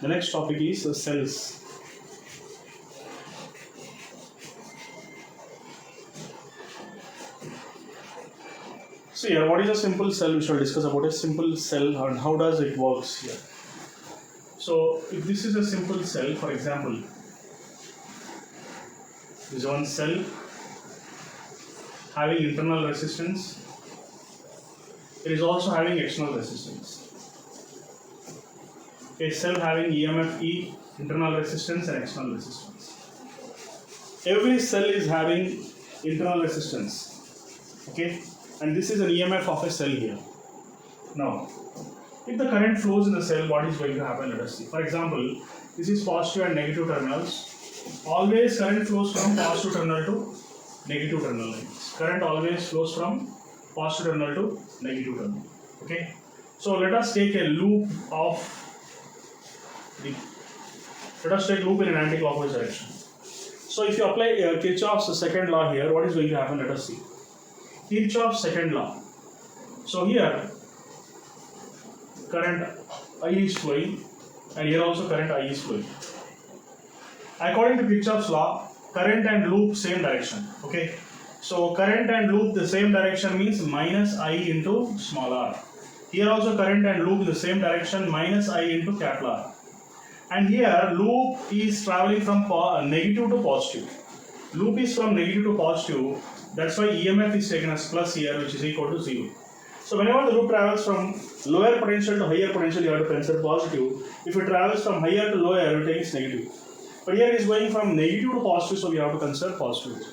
The next topic is cells. So here, what is a simple cell? We shall discuss about a simple cell and how does it works here. So if this is a simple cell, for example, this is one cell having internal resistance. It is also having external resistance. A cell having EMF E, internal resistance and external resistance. Every cell is having internal resistance. Okay, and this is an EMF of a cell here. Now, if the current flows in the cell, what is going to happen? Let us see. For example, this is positive and negative terminals. Always current flows from positive terminal to negative terminal. Current always flows from positive terminal to negative terminal. Okay. So let us take a loop of let us take loop in an anti-clockwise direction. So if you apply Kirchhoff's second law here, what is going to happen? Let us see. Kirchhoff's second law. So here current I is flowing and here also current I is flowing. According to Kirchhoff's law, current and loop same direction. Okay. So current and loop the same direction means minus I into small r. Here also current and loop the same direction minus I into capital R. And here loop is traveling from negative to positive. Loop is from negative to positive. That's why EMF is taken as plus here, which is equal to 0. So whenever the loop travels from lower potential to higher potential, you have to consider positive. If it travels from higher to lower, it takes negative. But here it is going from negative to positive, so we have to consider positive.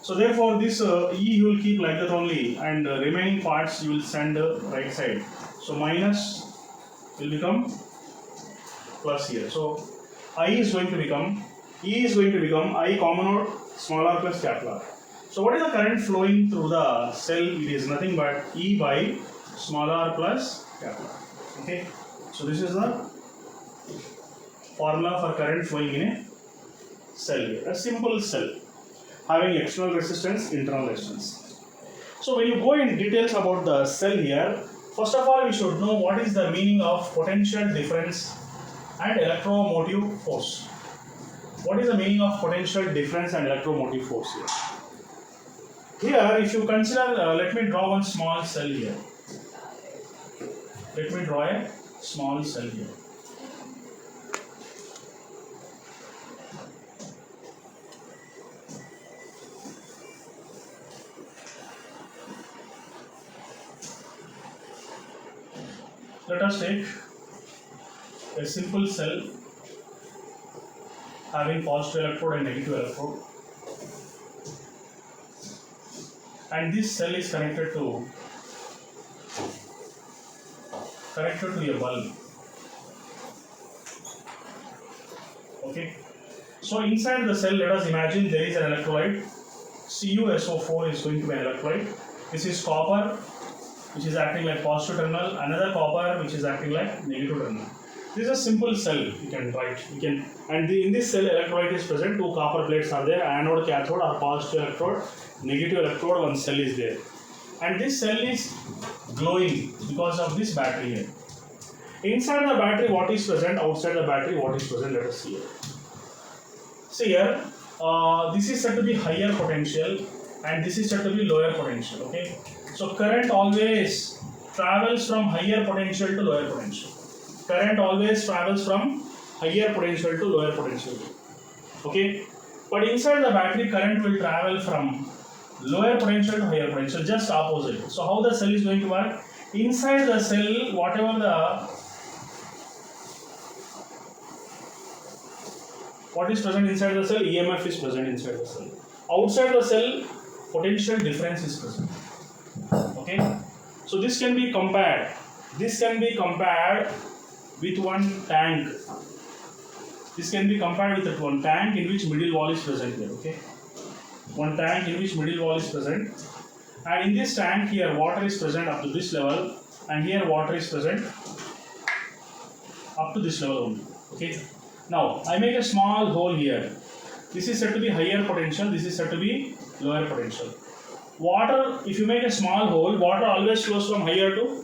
So therefore, this E you will keep like that only, and remaining parts you will send the right side. So minus will become plus here. So I is going to become, E is going to become I common out small r plus capital R. So what is the current flowing through the cell? It is nothing but E by small r plus capital R. Okay. So this is the formula for current flowing in a cell here. A simple cell having external resistance, internal resistance. So when you go in details about the cell here, first of all we should know what is the meaning of potential difference and electromotive force. What is the meaning of potential difference and electromotive force here? Here, if you consider, let me draw one small cell here. Let me draw a small cell here. Let us take a simple cell having positive electrode and negative electrode, and this cell is connected to a bulb. Okay. So inside the cell, let us imagine there is an electrolyte. CuSO4 is going to be an electrolyte. This is copper, which is acting like positive terminal, another copper which is acting like negative terminal. This is a simple cell, you can write. In this cell electrolyte is present, two copper plates are there, anode, cathode are positive electrode, negative electrode, one cell is there. And this cell is glowing because of this battery here. Inside the battery what is present, outside the battery what is present, let us see here. See here, this is said to be higher potential and this is said to be lower potential, okay. So current always travels from higher potential to lower potential. Current always travels from higher potential to lower potential. Okay. But inside the battery, current will travel from lower potential to higher potential, just opposite. So how the cell is going to work? Inside the cell, what is present inside the cell? EMF is present inside the cell. Outside the cell, potential difference is present. Okay, so this can be compared with one tank. This can be compared with one tank in which middle wall is present here. Okay, one tank in which middle wall is present, and in this tank here water is present up to this level, and here water is present up to this level only. Okay, now I make a small hole here. This is said to be higher potential, this is said to be lower potential. Water, if you make a small hole, water always flows from higher to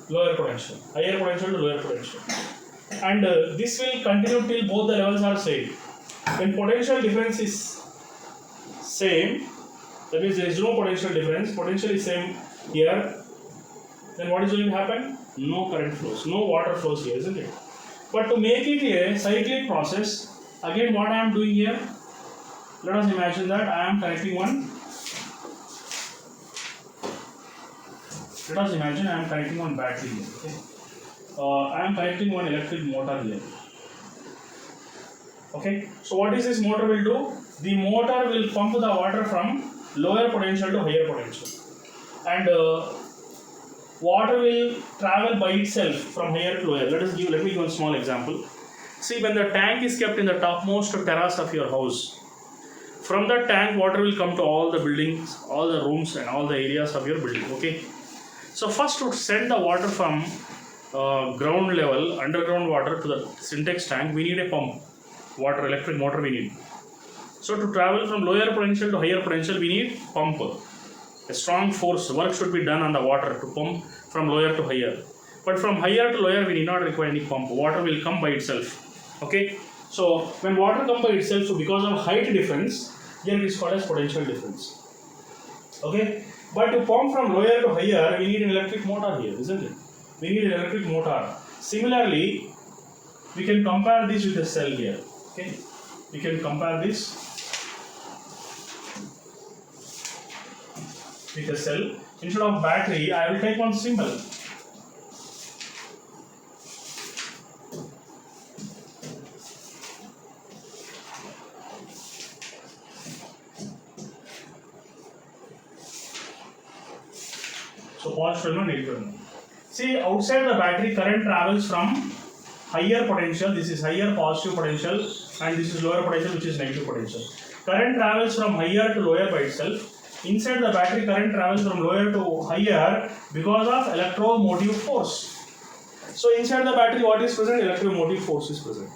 lower potential, higher potential to lower potential. and this will continue till both the levels are same. When potential difference is same, that means there is no potential difference, potential is same here, then what is going to happen? No current flows, no water flows here, isn't it? But to make it a cyclic process, again what I am doing here, let us imagine that I am connecting one, let us imagine I am connecting one battery here, okay? I am connecting one electric motor here. Okay, so what is this motor will do? The motor will pump the water from lower potential to higher potential, and water will travel by itself from higher to lower. Let me give one small example. See, when the tank is kept in the topmost terrace of your house, from that tank water will come to all the buildings, all the rooms and all the areas of your building. Okay, so first to send the water from ground level, underground water to the syntax tank, we need a pump. Water, electric motor we need. So to travel from lower potential to higher potential, we need pump. A strong force, work should be done on the water to pump from lower to higher. But from higher to lower, we need not require any pump. Water will come by itself. Okay. So when water comes by itself, so because of height difference, here it is called as potential difference. Okay. But to pump from lower to higher, we need an electric motor here, isn't it? We need an electric motor. Similarly, we can compare this with a cell here. Okay, we can compare this with a cell. Instead of battery, I will take one symbol. So positive terminal, negative terminal. See, outside the battery, current travels from higher potential, this is higher positive potential, and this is lower potential, which is negative potential. Current travels from higher to lower by itself. Inside the battery, current travels from lower to higher because of electromotive force. So inside the battery, what is present? Electromotive force is present.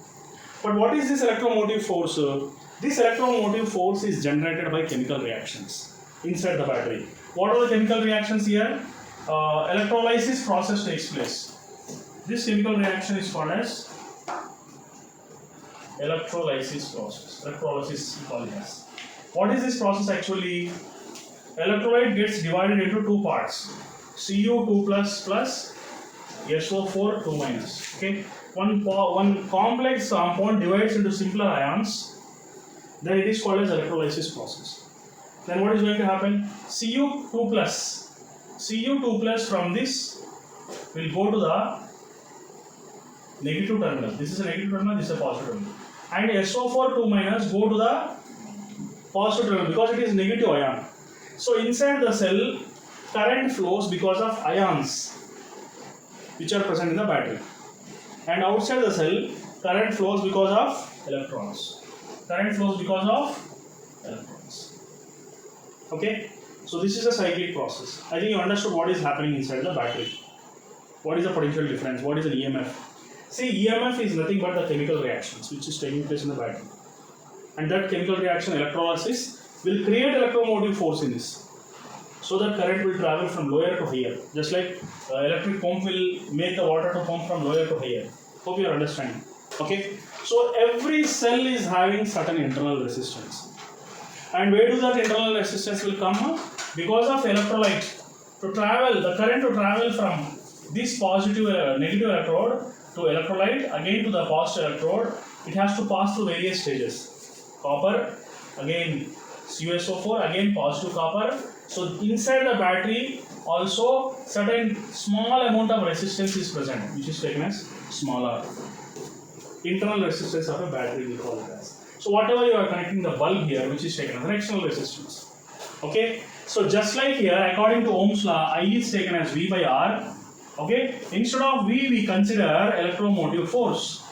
But what is this electromotive force? This electromotive force is generated by chemical reactions inside the battery. What are the chemical reactions here? Electrolysis process takes place. This chemical reaction is called as electrolysis process. Electrolysis we call it as. What is this process actually? Electrolyte gets divided into two parts. Cu2 plus SO4 2 minus. Okay. One complex compound divides into simpler ions. Then it is called as electrolysis process. Then what is going to happen? Cu2 plus from this will go to the negative terminal. This is a negative terminal, this is a positive terminal. And SO4 2 minus go to the positive terminal because it is negative ion. So inside the cell, current flows because of ions which are present in the battery. And outside the cell, current flows because of electrons. Current flows because of electrons. Okay? So this is a cyclic process. I think you understood what is happening inside the battery. What is the potential difference? What is an EMF? See, EMF is nothing but the chemical reactions which is taking place in the battery. And that chemical reaction, electrolysis, will create electromotive force in this. So that current will travel from lower to higher. Just like electric pump will make the water to pump from lower to higher. Hope you are understanding. Okay. So every cell is having certain internal resistance. And where do that internal resistance will come? Because of electrolyte. To travel, the current to travel from this positive, negative electrode to electrolyte, again to the positive electrode, it has to pass through various stages. Copper, again CuSO4, again positive copper. So inside the battery also certain small amount of resistance is present, which is taken as small r. Internal resistance of a battery we call it as. So whatever you are connecting the bulb here, which is taken as an external resistance. Okay. So just like here, according to Ohm's law, I is taken as V by R. Okay. Instead of V, we consider electromotive force.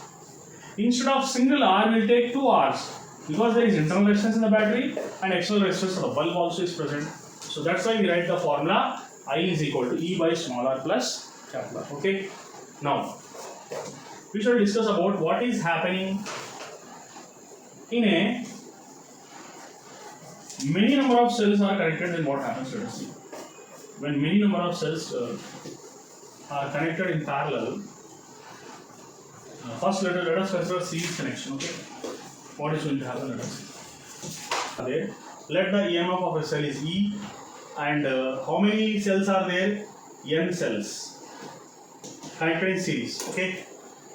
Instead of single R, we will take two R's because there is internal resistance in the battery and external resistance of the bulb also is present. So that's why we write the formula I is equal to E by small r plus capital R. Okay. Now we shall discuss about what is happening in a many number of cells are connected, then what happens. Let us see. When many number of cells are connected in parallel, First let us consider series connection. Okay, what is going to happen? Let us see. There, let the EMF of a cell is E, and how many cells are there? N cells connected in series. Okay,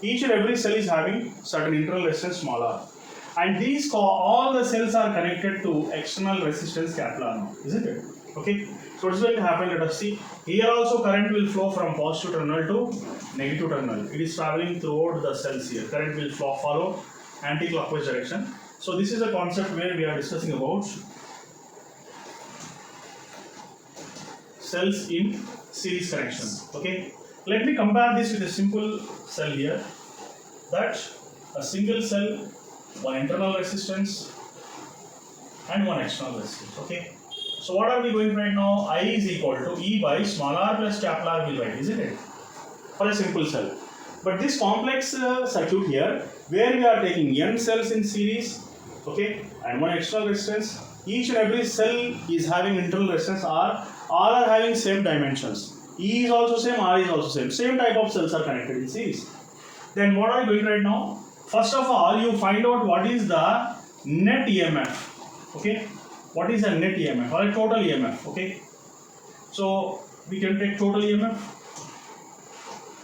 each and every cell is having certain internal resistance small r, and these all the cells are connected to external resistance capital R now, isn't it? Okay, so what is going to happen? Let us see. Here also current will flow from positive terminal to negative terminal. It is traveling throughout the cells here. Current will follow anti-clockwise direction. So this is a concept where we are discussing about cells in series connection. Okay, let me compare this with a simple cell here. That a single cell, one internal resistance and one external resistance. Okay, so what are we going right now? I is equal to E by small r plus capital R will write, isn't it? For a simple cell. But this complex circuit here, where we are taking n cells in series, okay, and one external resistance, each and every cell is having internal resistance R, all are having same dimensions. E is also same, R is also same type of cells are connected in series. Then what are you doing right now? First of all, you find out what is the net EMF. Okay, what is the net EMF or a total EMF? Okay, so we can take total EMF.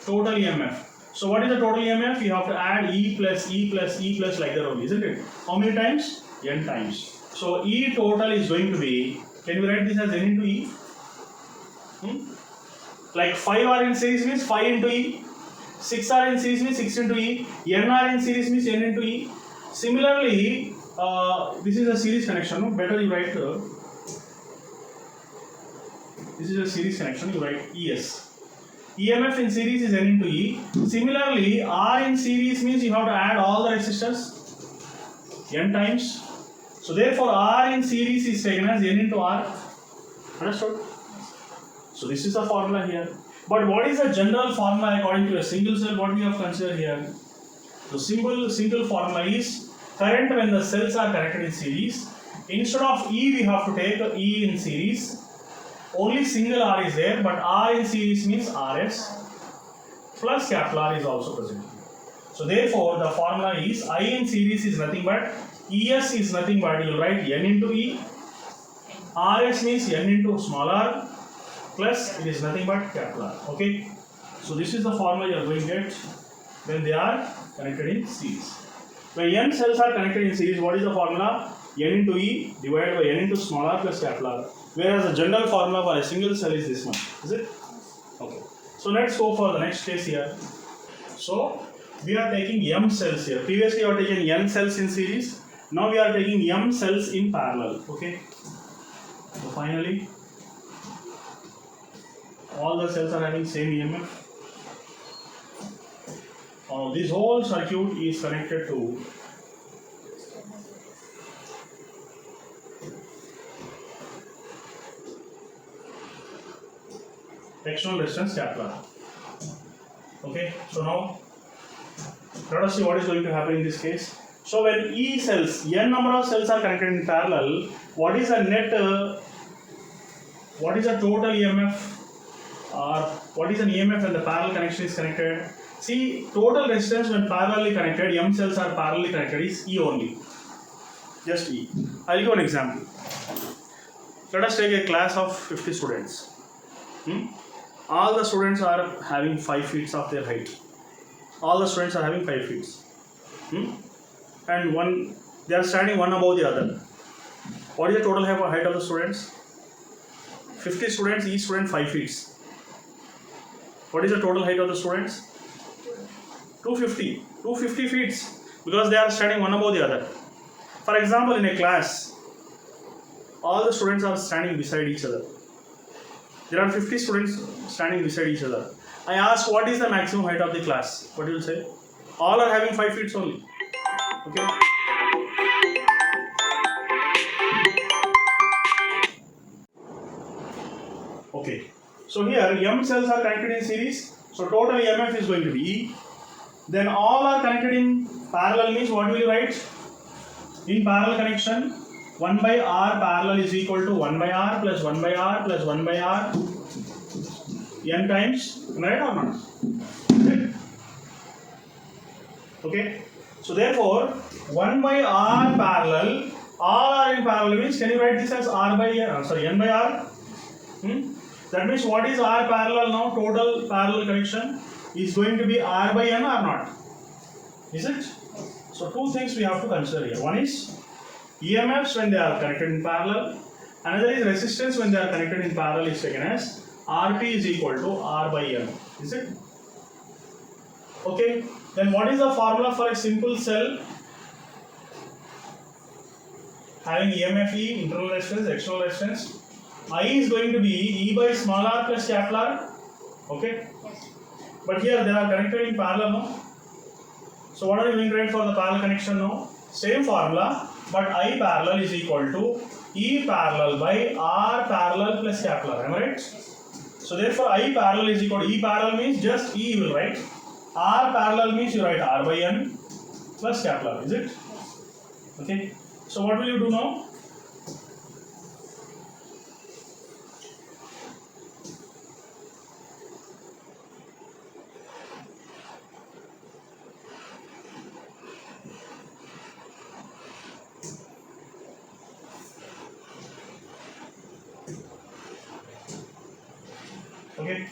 Total EMF. So what is the total EMF? You have to add E plus E plus E plus like that only, isn't it? How many times? N times. So E total is going to be, can we write this as N into E? Like 5 are in series means 5 into E. 6 are in series means 6 into E. N are in series means N into E. Similarly, this is a series connection. No? Better you write, this is a series connection, you write ES. EMF in series is N into E. Similarly, R in series means you have to add all the resistors N times. So therefore, R in series is taken as N into R. Understood? So this is the formula here. But what is the general formula according to a single cell? What we have considered here? The single formula is current when the cells are connected in series. Instead of E, we have to take E in series. Only single R is there, but R in series means RS plus capital R is also present. So therefore, the formula is I in series is nothing but ES is nothing but you will write N into E. RS means N into small r plus it is nothing but capital R. Okay. So this is the formula you are going to get when they are connected in series. When N cells are connected in series, what is the formula? N into E divided by N into small r plus capital R. Whereas the general formula for a single cell is this one, is it? Okay. So let's go for the next case here. So we are taking M cells here. Previously we are taking N cells in series. Now we are taking M cells in parallel. Okay. So finally, all the cells are having same EMF. This whole circuit is connected to external resistance capital R. Okay, so now let us see what is going to happen in this case. So when E cells, N number of cells are connected in parallel, what is the net, what is the total EMF or what is an EMF when the parallel connection is connected? See, total resistance when parallelly connected, M cells are parallelly connected is E only, just E. I will give an example. Let us take a class of 50 students. All the students are having 5 feet of their height. All the students are having 5 feet. And they are standing one above the other. What is the total height of the students? 50 students, each student 5 feet. What is the total height of the students? 250 feet, because they are standing one above the other. For example, in a class, all the students are standing beside each other. There are 50 students standing beside each other. I ask what is the maximum height of the class. What do you say? All are having 5 feet only. Okay. Okay. So here M cells are connected in series. So total EMF is going to be E. Then all are connected in parallel means what will you write? In parallel connection, 1 by R parallel is equal to 1 by R plus 1 by R plus 1 by R N times, right or not? Okay. So therefore, 1 by R parallel, all are in parallel means, can you write this as R by N? N by R? That means what is R parallel now? Total parallel connection is going to be R by N or not? Is it? So two things we have to consider here. One is EMFs when they are connected in parallel. Another is resistance when they are connected in parallel is taken as RP is equal to R by N. Is it? Okay. Then what is the formula for a simple cell having EMF E, internal resistance, external resistance? I is going to be E by small r plus capital R. Okay. Yes. But here they are connected in parallel now. So what are you going to write for the parallel connection now? Same formula, but I parallel is equal to E parallel by R parallel plus capital R. Am I right? So therefore I parallel is equal to E parallel means just E you will write. R parallel means you write R by N plus capital R. Is it? Okay. So what will you do now? Okay.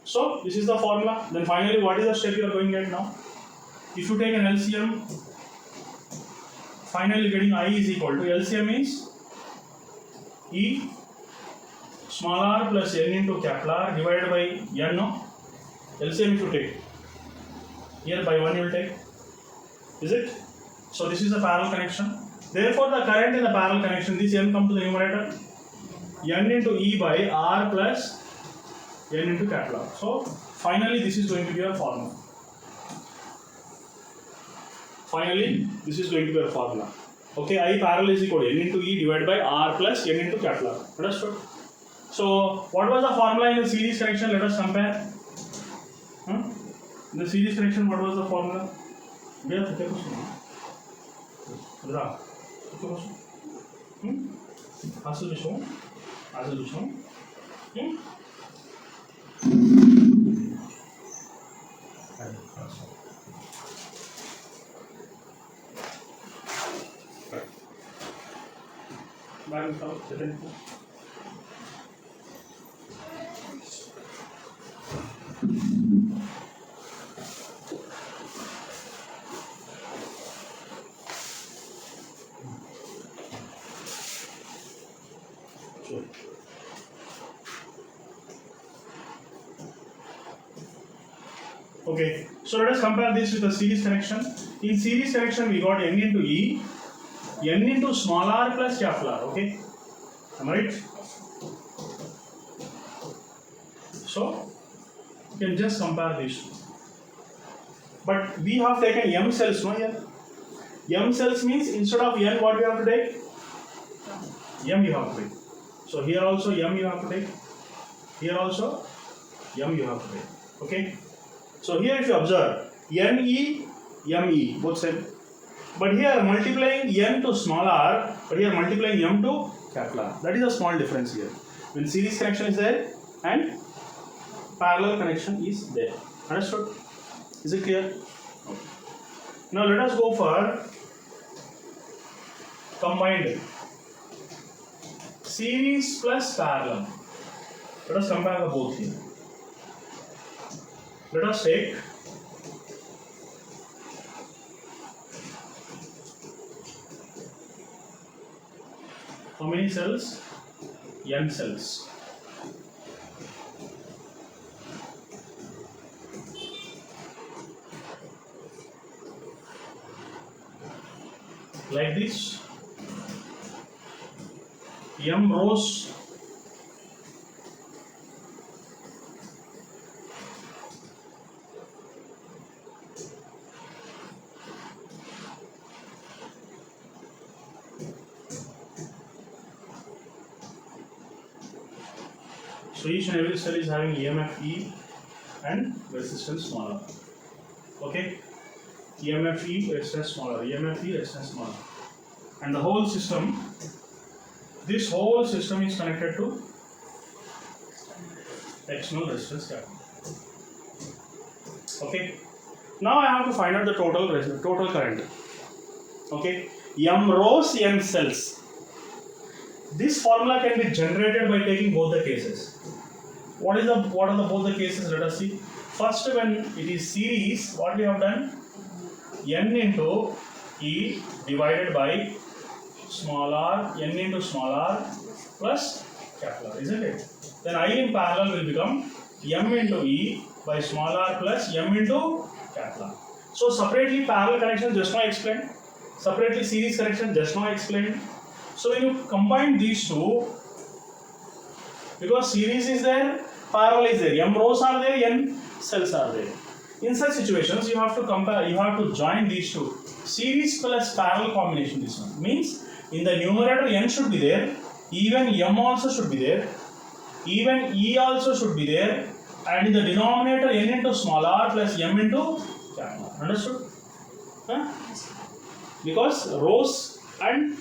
So this is the formula. Then finally, what is the step you are going to get now? If you take an LCM, finally getting I is equal to LCM is E small r plus N into capital R divided by N. No? LCM if you take. Here by 1 you will take. Is it? So this is a parallel connection. Therefore the current in the parallel connection, this N come to the numerator. N into E by R plus N into capital R. So finally this is going to be a formula. Okay, I parallel is equal to N into E divided by R plus N into capital R. Understood? So what was the formula in the series connection? Let us compare. In the series connection, what was the formula? Okay, so let us compare this with a series connection. In series connection, we got N into E, N into small r plus capital R. Okay, am I right? So you can just compare these two. But we have taken M cells, no? Here, M cells means instead of N, what we have to take? M you have to take. So here also M you have to take. Here also M you have to take. Okay. So here if you observe, NE, ME, both same. But here multiplying N to small r, but here multiplying M to capital R. That is a small difference here. When series connection is there and parallel connection is there. Understood? Is it clear? Okay. Now let us go for combined series plus parallel. Let us compare the both here. Let us take how many cells? N cells. Like this. M rows. So each and every cell is having EMF E and resistance smaller. Okay? EMF E, resistance smaller. EMF E, resistance smaller. And the whole system, this whole system is connected to external resistance capital. Okay? Now I have to find out the total current. Okay, m rows n cells. This formula can be generated by taking both the cases. What are the both the cases? Let us see. First, when it is series, what we have done? N into E divided by small r, n into small r plus capital R, isn't it? Then I in parallel will become m into E by small r plus m into capital R. So separately parallel connection just now explained. Separately series connection just now explained. So when you combine these two, because series is there, parallel is there, m rows are there, n cells are there. In such situations, you have to compare, you have to join these two. Series plus parallel combination, this one. Means in the numerator n should be there, even m also should be there, even e also should be there, and in the denominator n into small r plus m into capital R. Understood? Huh? Because rows and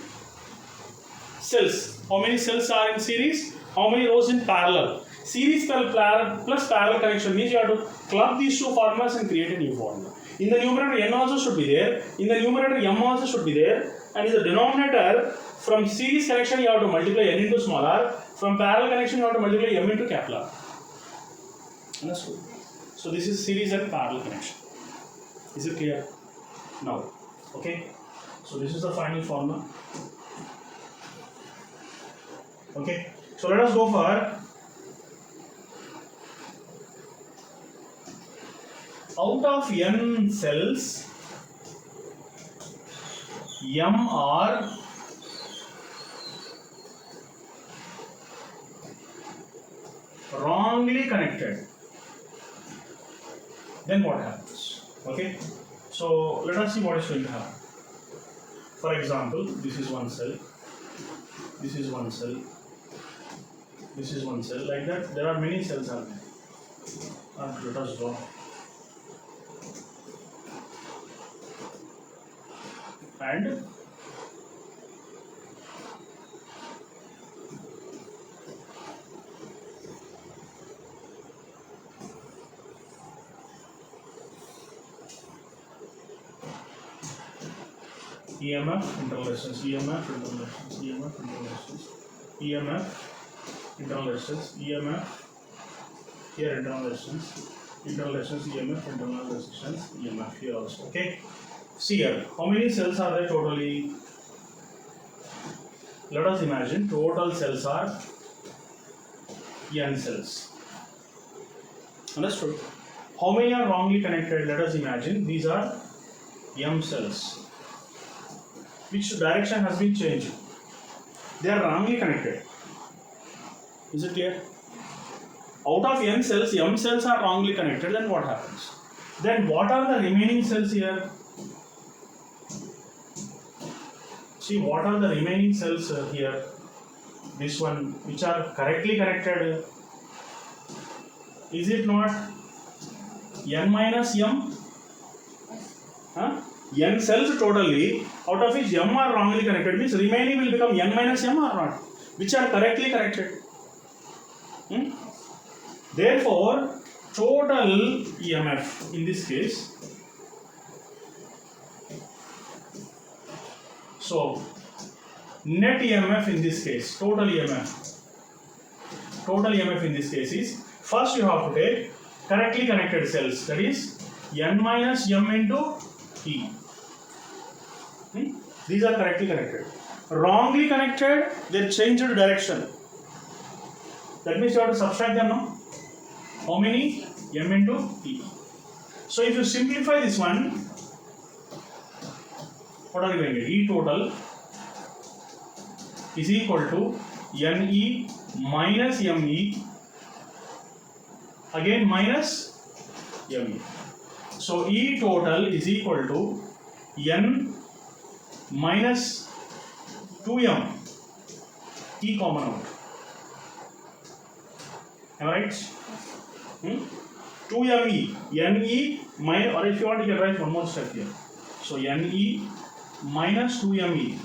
cells, how many cells are in series, how many rows in parallel. Series plus parallel connection means you have to club these two formulas and create a new formula. In the numerator n also should be there, in the numerator m also should be there, and in the denominator from series connection you have to multiply n into small r, from parallel connection you have to multiply m into capital R. Understood? So this is series and parallel connection. Is it clear? Now, okay. So this is the final formula. Okay. So let us go for out of n cells, m are wrongly connected. Then what happens? Okay. So let us see what is going to happen. For example, this is one cell, this is one cell, this is one cell, like that. There are many cells are there. Let us draw. And EMF, internal resistance, EMF, internal resistance, EMF, internal resistance, EMF, internal resistance, EMF, here internal resistance, EMF, internal resistance, EMF here also. Okay. See here, how many cells are there totally? Let us imagine total cells are n cells. Understood? How many are wrongly connected? Let us imagine these are m cells. Which direction has been changed? They are wrongly connected. Is it clear? Out of n cells, m cells are wrongly connected. Then what happens? Then what are the remaining cells here? See, what are the remaining cells here? This one, which are correctly connected. Is it not n minus m? Huh? N cells totally, out of which m are wrongly connected, means remaining will become n minus m or not, which are correctly connected. Therefore, total EMF in this case, so net EMF in this case, total EMF in this case is, first you have to take correctly connected cells, that is n minus m into E. These are correctly connected. Wrongly connected, they changed direction. That means you have to subtract them now. How many? M into E. So if you simplify this one, what are you going to get? E total is equal to NE minus ME, again minus ME. So E total is equal to N minus 2M, E common out. Am I right? 2ME, NE minus, or if you want, you can write one more step here. So NE minus 2ME.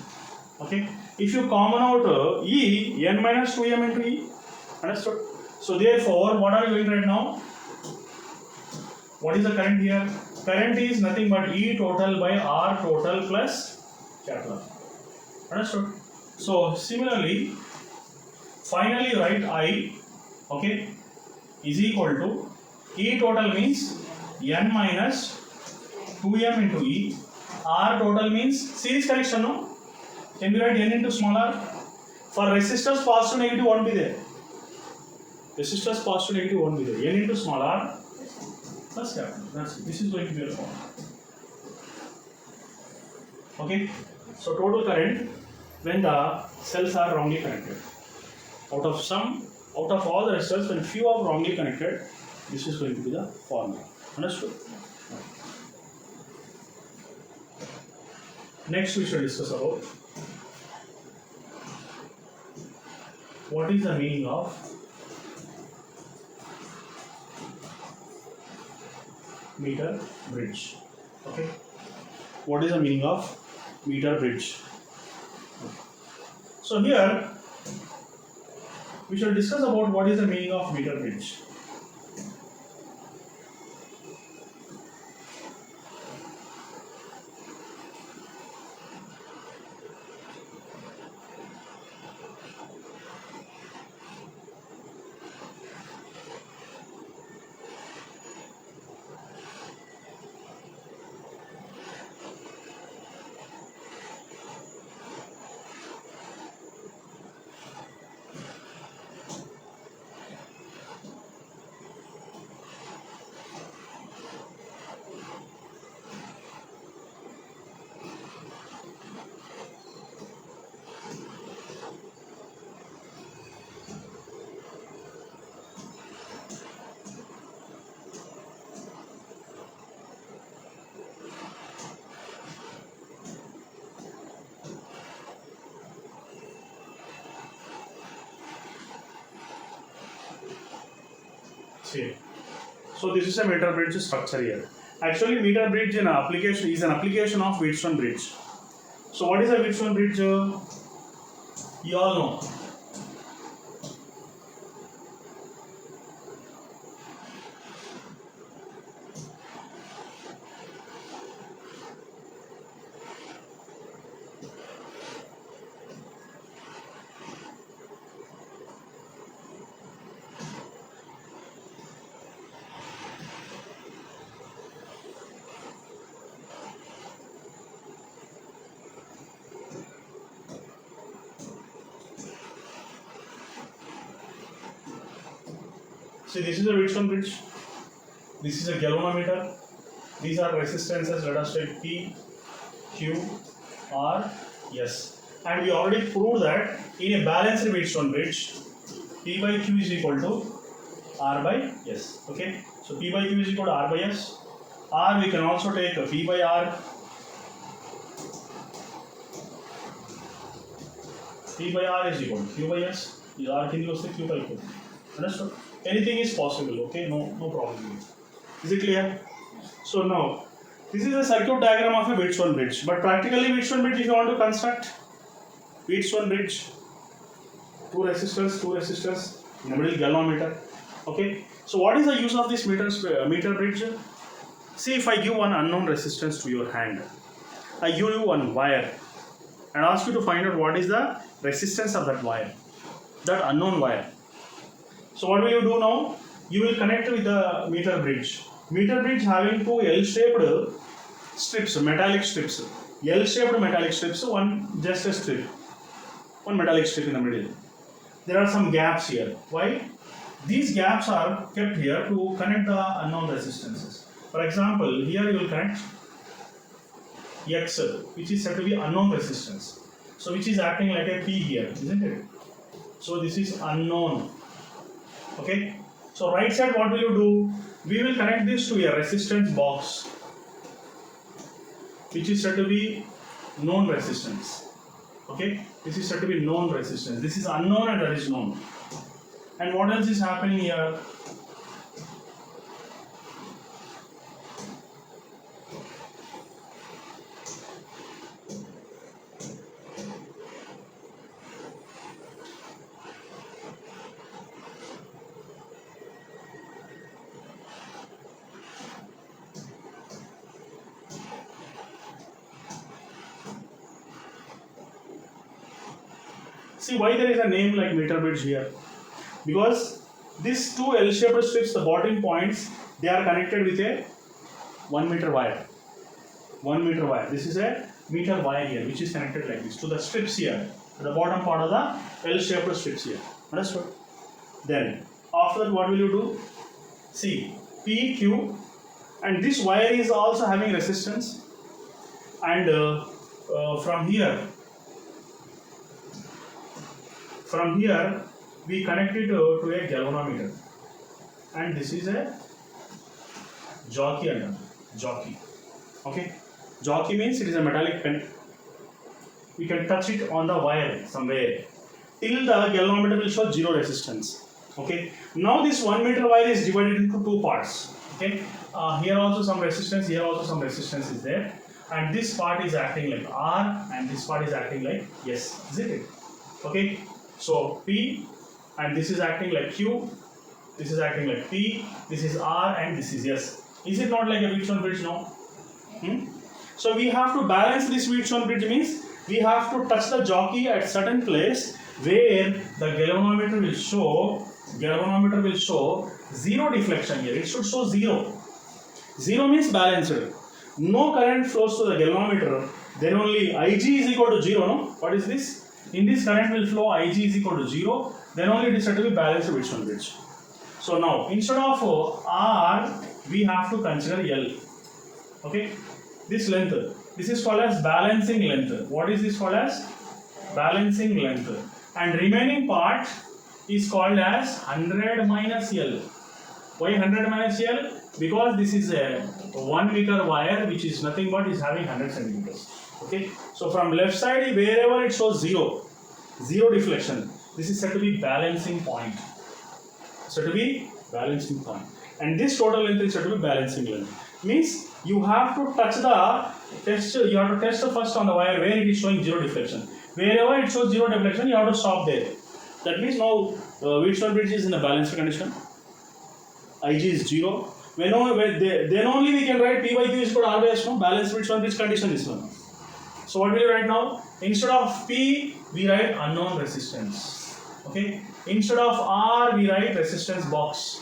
Okay. If you common out E, N minus 2M into E. Understood? So therefore, what are you doing right now? What is the current here? Current is nothing but E total by R total plus capital R. Understood? So similarly, finally write I, okay, is equal to E total means N minus 2M into E. R total means series connection, no? Can we write N into small r? For resistors positive negative won't be there. Resistors positive negative won't be there. N into small r plus capital. That's it. This is going to be a formula. Okay. So total current when the cells are wrongly connected. Out of all the resistors, when few are wrongly connected, this is going to be the formula. Understood? Next we should discuss about what is the meaning of meter bridge. Okay. What is the meaning of meter bridge? So here we shall discuss about what is the meaning of meter bridge. See. So this is a meter bridge structure here. Actually, meter bridge in application is an application of Wheatstone bridge. So what is a Wheatstone bridge? You all know. See, this is a Wheatstone bridge. This is a galvanometer. These are resistances. Let us take P, Q, R, S. And we already proved that in a balanced Wheatstone bridge, P by Q is equal to R by S. Okay. So P by Q is equal to R by S. R we can also take a P by R. P by R is equal to Q by S. Is R can goes to Q by Q. Understood? Anything is possible, okay? No problem. Is it clear? So now, this is a circuit diagram of a Wheatstone bridge. But practically, Wheatstone bridge, if you want to construct Wheatstone bridge, two resistors, in the middle galvanometer. Okay. So what is the use of this meter bridge? See, if I give one unknown resistance to your hand, I give you one wire and ask you to find out what is the resistance of that wire, that unknown wire. So what will you do now? You will connect with the meter bridge. Meter bridge having two L-shaped strips, metallic strips. L-shaped metallic strips, just a strip. One metallic strip in the middle. There are some gaps here. Why? These gaps are kept here to connect the unknown resistances. For example, here you will connect X, which is said to be unknown resistance. So which is acting like a P here, isn't it? So this is unknown. Okay. So right side, what will you do? We will connect this to a resistance box, which is said to be known resistance. Okay. This is said to be known resistance. This is unknown and that is known. And what else is happening here? See why there is a name like meter bridge here? Because these two L-shaped strips, the bottom points, they are connected with a 1 meter wire. 1 meter wire. This is a meter wire here, which is connected like this to the strips here, to the bottom part of the L-shaped strips here. Understood? Then after that, what will you do? See, PQ, and this wire is also having resistance, and from here we connect it to a galvanometer, and this is a jockey under jockey. Okay, jockey means it is a metallic pen. We can touch it on the wire somewhere till the galvanometer will show zero resistance. Okay, now this 1 meter wire is divided into two parts. Okay, here also some resistance, here also some resistance is there, and this part is acting like R and this part is acting like S, isn't it? Okay, so P, and this is acting like Q, this is acting like P, this is R and this is S. Is it not like a Wheatstone bridge now? So we have to balance this Wheatstone bridge, means we have to touch the jockey at certain place where the galvanometer will show zero deflection here. It should show zero. Zero means balanced. No current flows to the galvanometer, then only Ig is equal to 0, no? What is this? In this current will flow, Ig is equal to 0, then only it is said to be balanced Wheatstone bridge. So now, instead of R, we have to consider L. Okay? This length, this is called as balancing length. What is this called as? Balancing length. And remaining part is called as 100 minus L. Why 100 minus L? Because this is a 1 meter wire which is nothing but is having 100 centimeters. Okay, so from left side, wherever it shows zero deflection, this is said to be balancing point. Said to be balancing point. And this total length is said to be balancing length. Means you have to touch the test. You have to test first on the wire where it is showing zero deflection. Wherever it shows zero deflection, you have to stop there. That means now Wheatstone bridge is in a balanced condition. Ig is 0. Then only we can write P by Q is equal to R by S. No, balanced Wheatstone bridge condition is one. So what will you write now? Instead of P, we write unknown resistance. Okay. Instead of R, we write resistance box.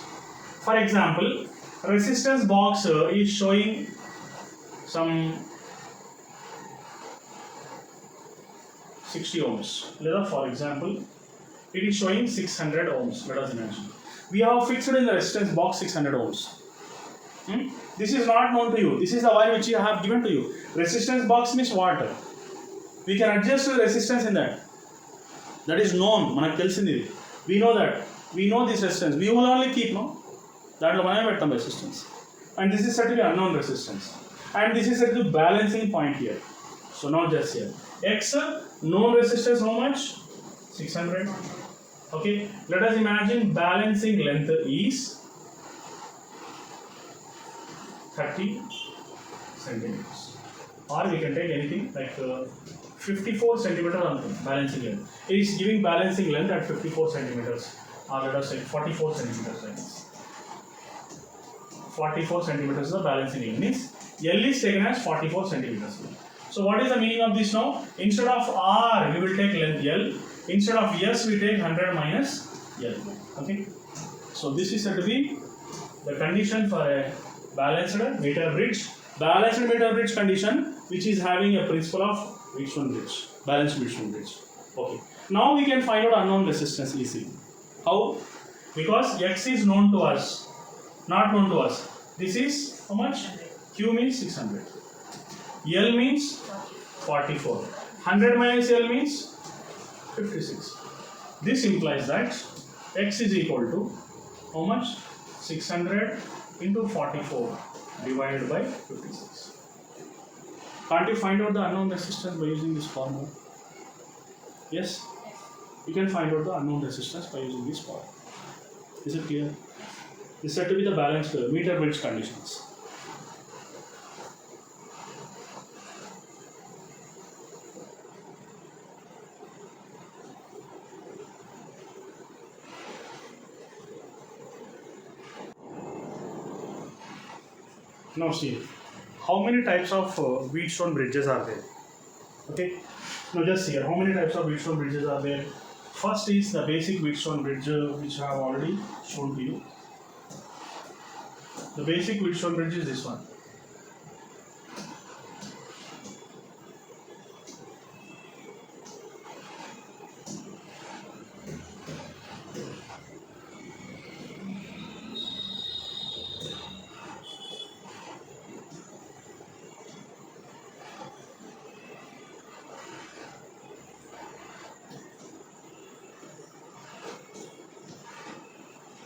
For example, resistance box is showing some 60 ohms. For example, it is showing 600 ohms. Let us imagine. We have fixed in the resistance box 600 ohms. This is not known to you. This is the wire which I have given to you. Resistance box means what? We can adjust the resistance in that. That is known. We know that. We know this resistance. We will only keep, no? That is resistance. And this is said to be unknown resistance. And this is said to be balancing point here. So not just here. X, known resistance how much? 600. Okay. Let us imagine balancing length is 30 centimeters. Or we can take anything like 54 centimeters on balancing length. It is giving balancing length at 54 centimeters. Or let us say 44 centimeters like this. 44 centimeters is the balancing length. Means L is taken as 44 centimeters. So what is the meaning of this now? Instead of R, we will take length L. Instead of S, we take 100 minus L. Okay. So this is said to be the condition for a balanced meter bridge. Balanced meter bridge condition which is having a principle of Wheatstone bridge. Balanced Wheatstone bridge. Okay. Now we can find out unknown resistance easily. How? Because X is known to us. Not known to us. This is how much? Q means 600. L means 44. 100 minus L means 56. This implies that X is equal to how much? 600 into 44 divided by 56. Can't you find out the unknown resistance by using this formula? Yes? You can find out the unknown resistance by using this formula. Is it clear? This is said to be the balanced meter bridge conditions. Now see, how many types of Wheatstone bridges are there? Okay. Now just see here, how many types of Wheatstone bridges are there? First is the basic Wheatstone bridge, which I have already shown to you. The basic Wheatstone bridge is this one.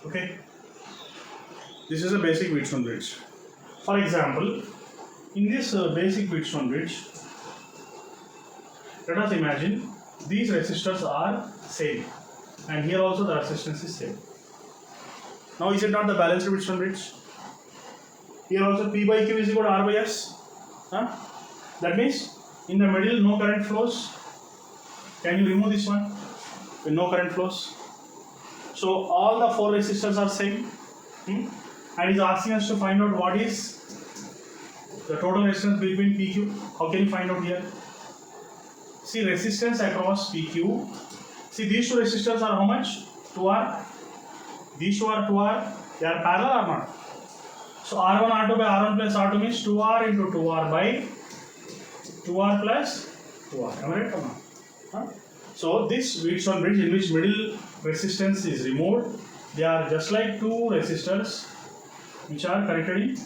Okay, this is a basic Wheatstone bridge. For example, in this basic Wheatstone bridge, let us imagine these resistors are same, and here also the resistance is same. Now, is it not the balanced Wheatstone bridge? Here also P by Q is equal to R by S. Huh? That means in the middle no current flows. Can you remove this one? With no current flows. So all the four resistors are same, and is asking us to find out what is the total resistance between PQ. How can you find out here? See, resistance across PQ. See, these two resistors are how much? 2R. These two are 2R. They are parallel or not? So R1 R2 by R1 plus R2 means 2R into 2R by 2R plus 2R. Am I right or not? Huh? So this Wheatstone bridge, in which middle resistance is removed, they are just like two resistors which are connected in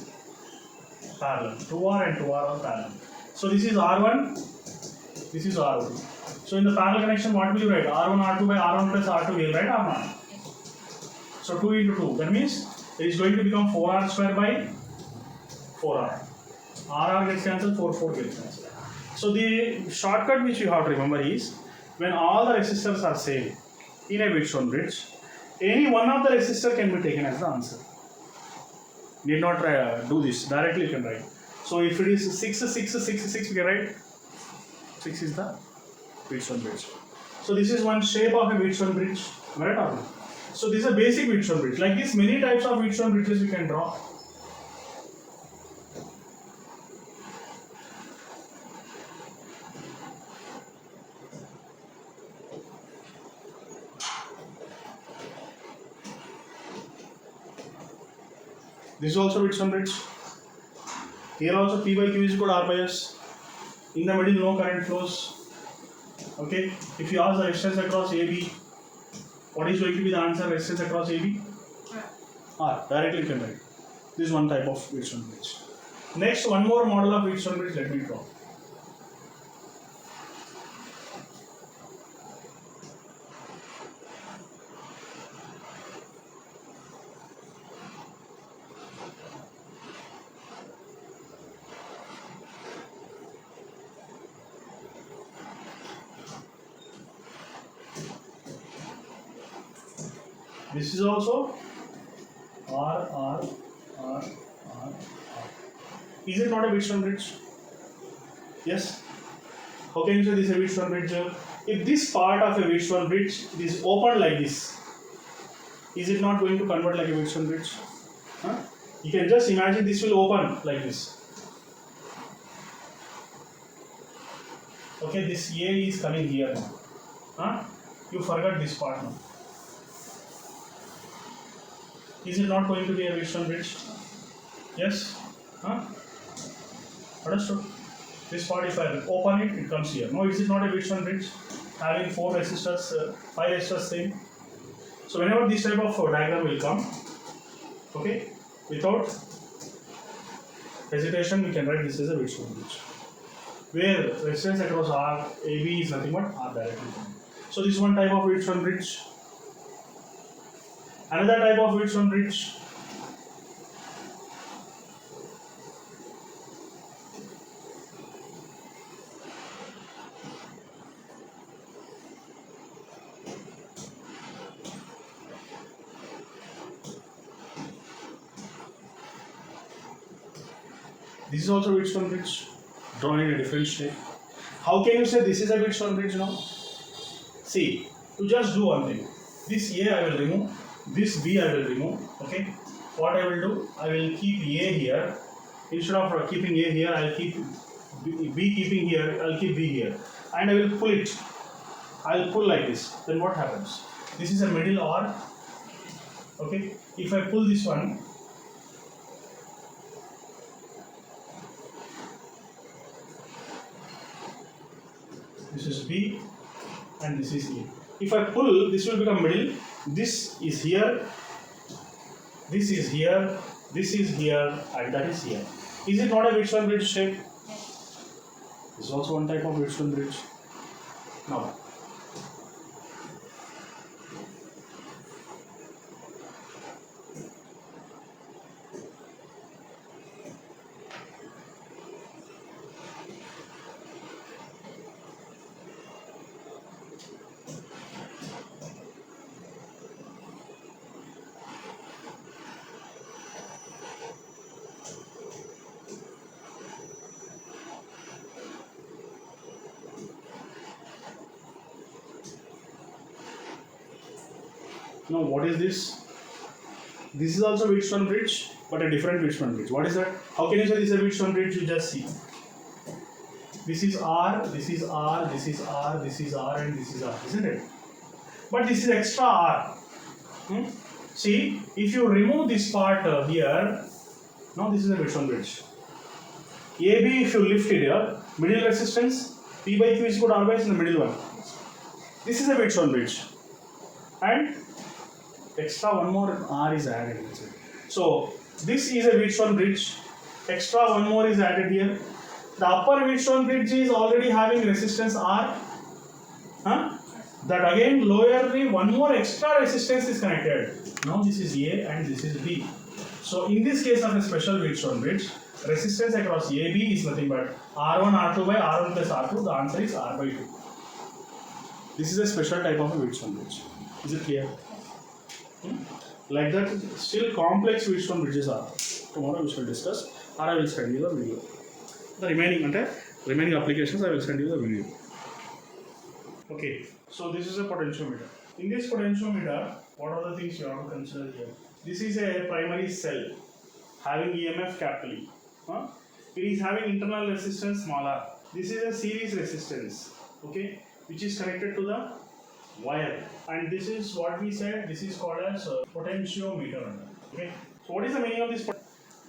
parallel. 2R and 2R are parallel. So this is R1, this is R2. So in the parallel connection, what will you write? R1 R2 by R1 plus R2 will write or not? So 2 into 2. That means it is going to become 4R square by 4R. RR gets cancelled, 4 gets cancelled. So the shortcut which you have to remember is, when all the resistors are same in a Wheatstone bridge, any one of the resistor can be taken as the answer. Need not do this, directly you can write. So if it is 6, 6, 6, 6, we can write 6 is the Wheatstone bridge. So this is one shape of a Wheatstone bridge, right or not? So this is a basic Wheatstone bridge. Like this, many types of Wheatstone bridges we can draw. This is also Wheatstone bridge. Here also P by Q is equal to R by S. In the middle no current flows. Okay. If you ask the resistance across AB, what is going to be the answer? Resistance across AB? R. Directly you can write. This is one type of Wheatstone bridge. Next, one more model of Wheatstone bridge. Let me draw. This is also R, R, R, R, R. Is it not a Wheatstone bridge? Yes. How can you say this is a Wheatstone bridge? If this part of a Wheatstone bridge is open like this, is it not going to convert like a Wheatstone bridge? Huh? You can just imagine this will open like this. Okay, this A is coming here now. Huh? You forgot this part now. Is it not going to be a Wheatstone bridge? Yes? Huh? Understood? This part, if I open it, it comes here. No, is it not a Wheatstone bridge? Having 4 resistors, 5 resistors same. So whenever this type of diagram will come, okay, without hesitation, we can write this as a Wheatstone bridge, where resistance across R, AB is nothing but R directly. So this is one type of Wheatstone bridge. Another type of Wheatstone bridge. This is also Wheatstone bridge, drawn in a different shape. How can you say this is a Wheatstone bridge now? See, you just do one thing. This A I will remove. This B I will remove. Okay. What I will do? I will keep A here. Instead of keeping A here, I will keep B keeping here. I will keep B here, and I will pull it. I'll pull like this. Then what happens? This is a middle R. Okay. If I pull this one, this is B and this is E. If I pull, this will become middle. This is here, this is here, this is here, and that is here. Is it not a Wheatstone bridge shape? This is also one type of Wheatstone bridge. Now, now what is this? This is also Wheatstone bridge, but a different Wheatstone bridge. What is that? How can you say this is a Wheatstone bridge? You just see. This is R, this is R, this is R, this is R, and this is R, isn't it? But this is extra R. See, if you remove this part here, now this is a Wheatstone bridge. AB, if you lift it here, middle resistance, P by Q is equal to R by S in the middle one. This is a Wheatstone bridge. And extra one more R is added. So, this is a Wheatstone bridge. Extra one more is added here. The upper Wheatstone bridge is already having resistance R. That again lower one more extra resistance is connected. Now this is A and this is B. So in this case of a special Wheatstone bridge, resistance across AB is nothing but R1 R2 by R1 plus R2. The answer is R by 2. This is a special type of a Wheatstone bridge. Is it clear? Like that, still complex Wheatstone bridges are. Tomorrow we shall discuss, or I will send you the video. The remaining applications I will send you the video. Okay, so this is a potentiometer. In this potentiometer, what are the things you have to consider here? This is a primary cell having EMF capital E. It is having internal resistance small r. This is a series resistance, okay, which is connected to the wire, and this is what we said. This is called as potentiometer. Okay, so what is the meaning of this?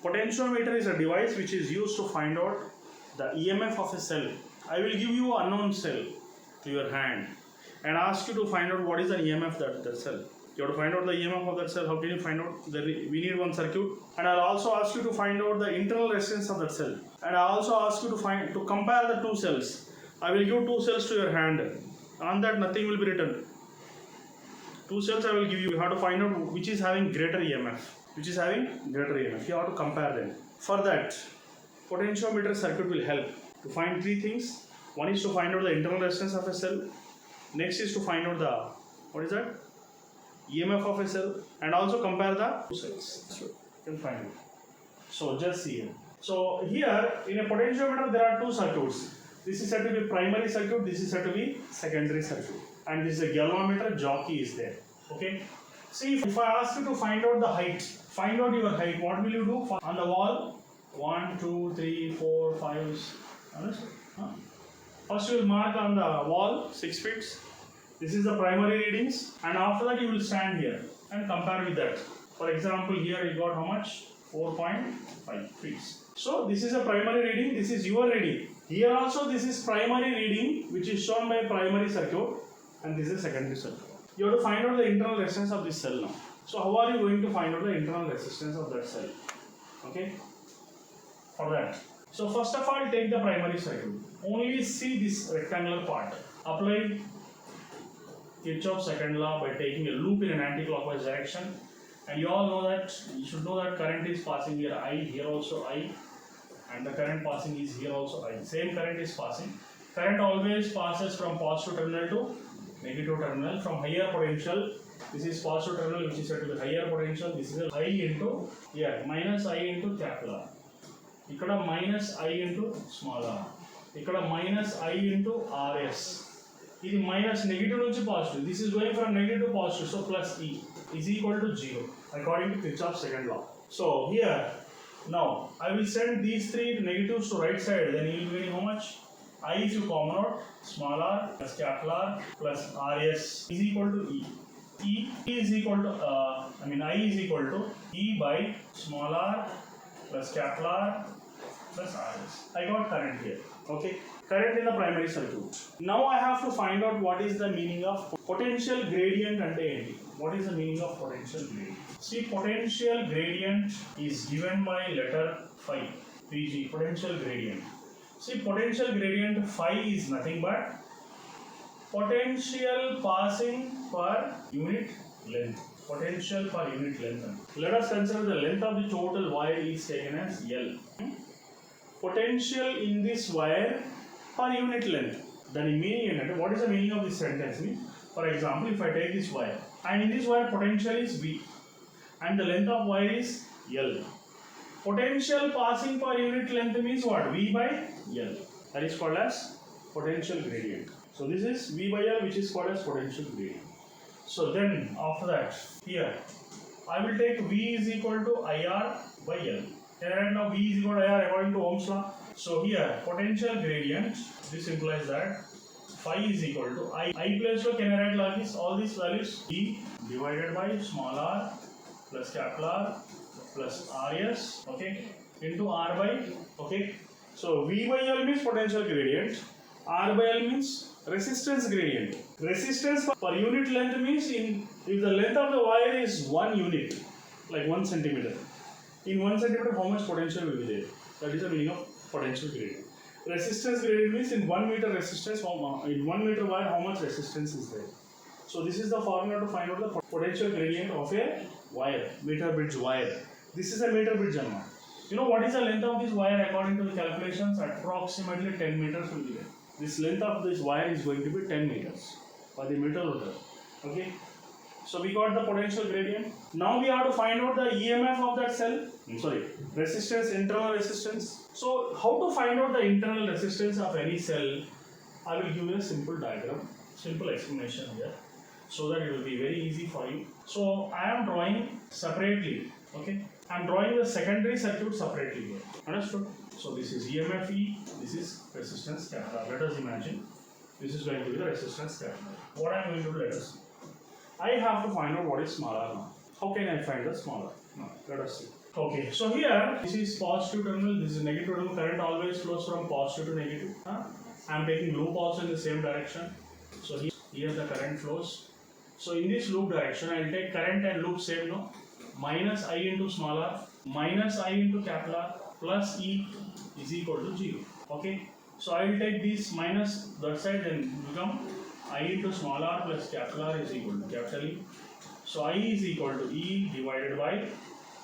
Potentiometer is a device which is used to find out the EMF of a cell. I will give you an unknown cell to your hand and ask you to find out what is the EMF that cell. You have to find out the EMF of that cell. How can you find out? We need one circuit, and I'll also ask you to find out the internal resistance of that cell, and I also ask you to compare the two cells. I will give two cells to your hand. On that, nothing will be written. Two cells I will give you. You have to find out which is having greater EMF. You have to compare them. For that, potentiometer circuit will help to find three things. One is to find out the internal resistance of a cell. Next is to find out the EMF of a cell, and also compare the two cells. So you can find it. So just see here. So here in a potentiometer there are two circuits. This is said to be primary circuit, this is said to be secondary circuit, and this is a galvanometer, jockey is there. Okay. See, if I ask you to find out the height, find out your height, what will you do? On the wall, 1, 2, 3, 4, 5. Understand? First you will mark on the wall 6 feet. This is the primary readings, and after that you will stand here and compare with that. For example, here you got how much? 4.5 feet. So this is a primary reading, this is your reading. Here also this is primary reading which is shown by primary circuit, and this is secondary circuit. You have to find out the internal resistance of this cell now. So how are you going to find out the internal resistance of that cell? Okay. For that. So first of all, take the primary circuit. Only see this rectangular part. Apply Kirchhoff's second law by taking a loop in an anti-clockwise direction. And you all know that, you should know that current is passing here I, here also I, and the current passing is here also I. Same current is passing. Current always passes from positive terminal to negative terminal. From higher potential, this is positive terminal which is said to be higher potential. This is I into, minus I into capital R. Ikkada minus I into small r. Ikkada minus I into RS. This is minus negative to positive. This is going from negative to positive, so plus E is equal to 0 according to Kirchhoff's second law. So here, now I will send these three negatives to right side, then you will be getting how much? I is you common out, small r plus capital R plus Rs is equal to E. E is equal to, I is equal to E by small r plus capital R plus Rs. I got current here. Okay. Current in the primary circuit. Now I have to find out what is the meaning of potential gradient and ante. What is the meaning of potential gradient? See, potential gradient is given by letter phi. PG, potential gradient. See, potential gradient phi is nothing but potential passing per unit length. Potential per unit length. Let us consider the length of the total wire is taken as L. Potential in this wire per unit length. Then meaning, what is the meaning of this sentence? For example, if I take this wire and in this wire potential is V and the length of wire is L. Potential passing per unit length means what? V by L. That is called as potential gradient. So this is V by L, which is called as potential gradient. So then after that, here I will take V is equal to IR by L. And now V is equal to IR according to Ohm's law. So here potential gradient, this implies that phi is equal to I place to can I write like this, all these values E divided by small r plus capital R plus Rs, okay, into R by, okay. So V by L means potential gradient, R by L means resistance gradient. Resistance per unit length means if the length of the wire is 1 unit, like 1 centimeter, in 1 centimeter how much potential will be there? That is the meaning of potential gradient. Resistance gradient means in 1 meter resistance, in 1 meter wire how much resistance is there. So this is the formula to find out the potential gradient of a wire, meter bridge wire. This is a meter bridge amount. You know what is the length of this wire according to the calculations? Approximately 10 meters will be there. This length of this wire is going to be 10 meters by the meter rotor. Okay. So we got the potential gradient. Now we have to find out the EMF of that cell. Resistance, internal resistance. So how to find out the internal resistance of any cell? I will give you a simple diagram, simple explanation here, so that it will be very easy for you. So I am drawing separately. Okay, I am drawing the secondary circuit separately here. Understood? So this is EMF E, this is resistance capital. Let us imagine this is going to be the resistance capital. What I am going to do, let us see. I have to find out what is small r now. How can I find the small r? Now, let us see. Okay, so here this is positive terminal, this is negative terminal. Current always flows from positive to negative. I am taking loop also in the same direction. So here the current flows. So in this loop direction, I will take current and loop same, no? Minus I into small r, minus I into capital R, plus E is equal to 0. Okay, so I will take this minus that side and become I into small r plus capital R is equal to capital E. So I is equal to E divided by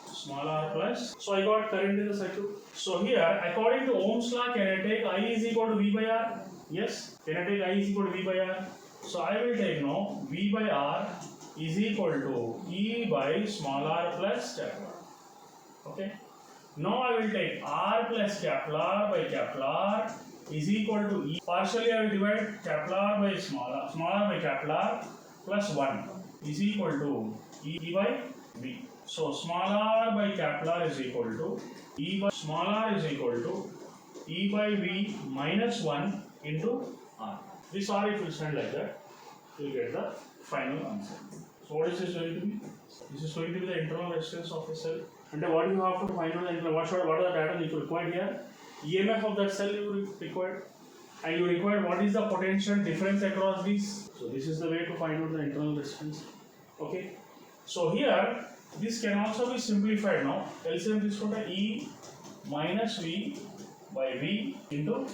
small r plus. So I got current in the circuit. So here, according to Ohm's law, can I take I is equal to V by R? Yes. Can I take I is equal to V by R? So I will take now V by R is equal to E by small r plus capital R. Okay. Now I will take R plus capital R by capital R is equal to E. Partially I will divide capital R by small r by capital R plus 1 is equal to E by V. So small r by capital R is equal to E by small r is equal to E by V minus 1 into R. This R if you stand like that, you will get the final answer. So what is this going to be? This is going to be the internal resistance of the cell. And what you have to find out the internal, what are the data you require here? EMF of that cell you required, and you require what is the potential difference across these. So this is the way to find out the internal resistance. Okay. So here this can also be simplified now. LCM is equal to E minus V by V into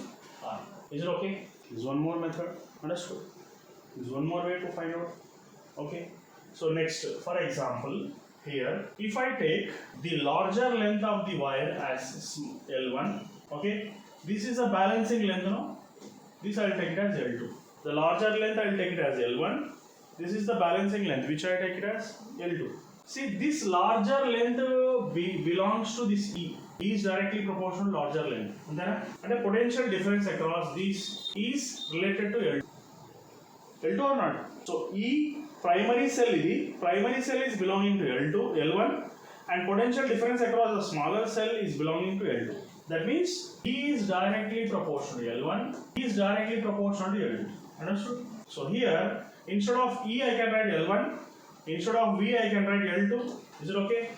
R. Is it okay? This is one more method. Understood? This is one more way to find out. Okay. So next, for example, here if I take the larger length of the wire as L1, okay, this is a balancing length, no? This I will take it as L2. The larger length I will take it as L1. This is the balancing length which I take it as L2. See, this larger length belongs to this E. E is directly proportional to larger length. And the potential difference across these is related to L2. L2 or not? So E primary cell is belonging to L2, L1, and potential difference across the smaller cell is belonging to L2. That means E is directly proportional to L1, E is directly proportional to L2. Understood? So here, instead of E I can write L1, instead of V I can write L2. Is it okay?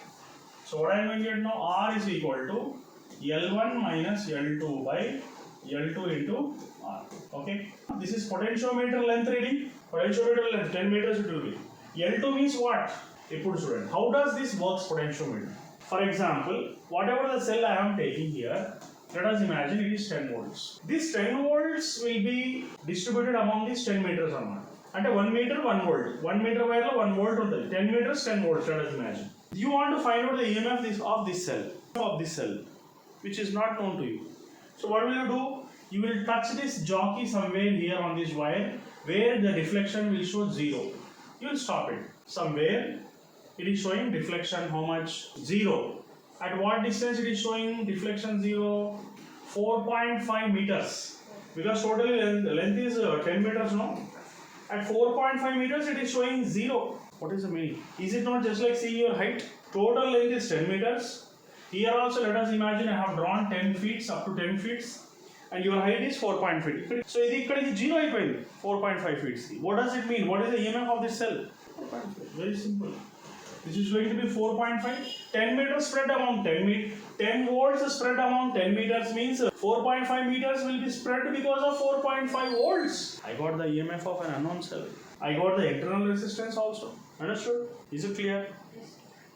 So what I am going to get now, R is equal to L1 minus L2 by L2 into R. Okay? This is potentiometer length reading. Potentiometer length 10 meters it will be. L2 means what? A good student. How does this works potentiometer? For example, whatever the cell I am taking here, let us imagine it is 10 volts. This 10 volts will be distributed among these 10 meters or not. And 1 meter 1 volt. 1 meter wire 1 volt ఉంటుంది. 10 meters 10 volts, let us imagine. You want to find out the EMF of this cell, which is not known to you. So what will you do? You will touch this jockey somewhere here on this wire where the deflection will show 0. You will stop it. Somewhere it is showing deflection how much? 0. At what distance it is showing deflection 0? 4.5 meters. Because totally length is 10 meters now. At 4.5 meters it is showing 0. What is the meaning? Is it not just like seeing your height? Total length is 10 meters. Here also let us imagine I have drawn 10 feet up to 10 feet and your height is 4.5 feet. So this is 0 అయిపోయింది 4.5 feet. What does it mean? What is the EMF of this cell? 4.5. Very simple. This is going to be 4.5. 10 meters spread among 10 meters. 10 volts spread among 10 meters means 4.5 meters will be spread because of 4.5 volts. I got the EMF of an unknown cell. I got the internal resistance also. Understood? Is it clear?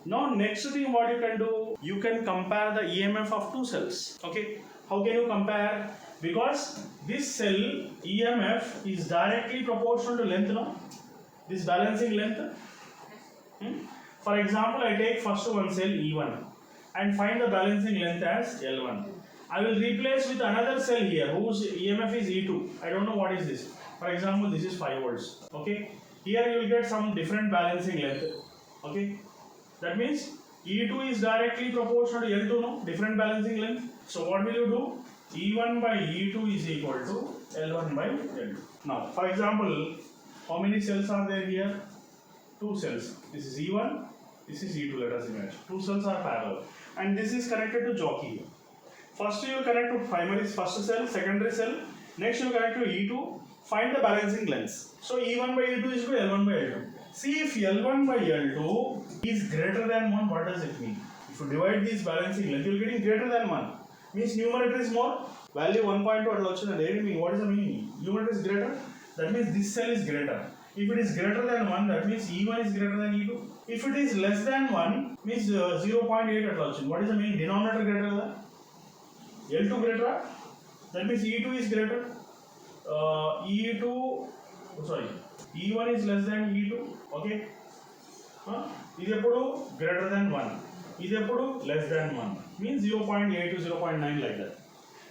Now next thing what you can do, you can compare the EMF of two cells. Okay? How can you compare? Because this cell EMF is directly proportional to length, no? This balancing length. For example, I take first one cell E1 and find the balancing length as L1. I will replace with another cell here whose EMF is E2. I don't know what is this. For example, this is 5 volts. Okay? Here you will get some different balancing length. Okay? That means E2 is directly proportional to L2, no? Different balancing length. So what will you do? E1 by E2 is equal to L1 by L2. Now, for example, how many cells are there here? 2 cells. This is E1, this is E2, let us imagine. 2 cells are parallel. And this is connected to jockey. First you will connect to primary first cell, secondary cell. Next you will connect to E2. Find the balancing lengths. So E1 by E2 is equal to L1 by L2. See, if L1 by L2 is greater than 1, what does it mean? If you divide these balancing length, you will get greater than 1. Means numerator is more. Value 1.2 at location and mean. What is the meaning? Numerator is greater. That means this cell is greater. If it is greater than 1, that means E1 is greater than E2. If it is less than 1, means 0.8 at location. What is the meaning? Denominator greater than L2 greater. That means E2 is greater. E1 is less than E2. Okay? This is greater than 1. This is less than 1. Means 0.8 to 0.9 like that.